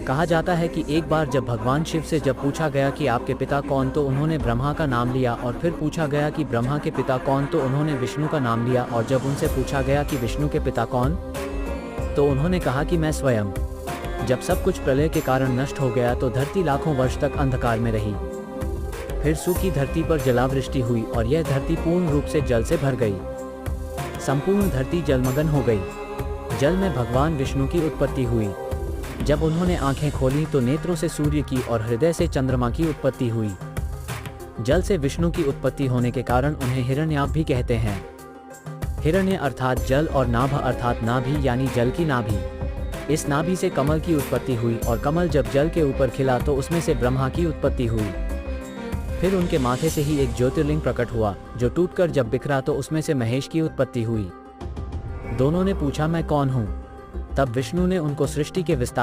कहा जाता है कि एक बार जब भगवान शिव से जब पूछा गया कि आपके पिता कौन, तो उन्होंने ब्रह्मा का नाम लिया, और फिर पूछा गया कि ब्रह्मा के पिता कौन, तो उन्होंने विष्णु का नाम लिया, और जब उनसे पूछा गया कि विष्णु के पिता कौन, तो उन्होंने कहा कि मैं स्वयं। जब सब कुछ प्रलय के कारण नष्ट हो गया तो धरती लाखों वर्ष तक अंधकार में रही। फिर सूखी धरती पर जलावृष्टि हुई और यह धरती पूर्ण रूप से जल से भर गई। संपूर्ण धरती जलमग्न हो गई। जल में भगवान विष्णु की उत्पत्ति हुई। जब उन्होंने आंखें खोली तो नेत्रों से सूर्य की और हृदय से चंद्रमा की उत्पत्ति हुई। जल से विष्णु की उत्पत्ति होने के कारण उन्हें हिरण्याभ भी कहते हैं। हिरण्य अर्थात जल और नाभ अर्थात नाभि यानी जल की नाभि। इस नाभि से कमल की उत्पत्ति हुई और कमल जब जल के ऊपर खिला तो उसमें से ब्रह्मा की उत्पत्ति हुई। फिर उनके माथे से ही एक ज्योतिर्लिंग प्रकट हुआ, जो टूटकर जब बिखरा तो उसमें से महेश की उत्पत्ति हुई। दोनों ने पूछा, मैं कौन हूँ? तब विष्णु ने उनको सृष्टि के विस्तार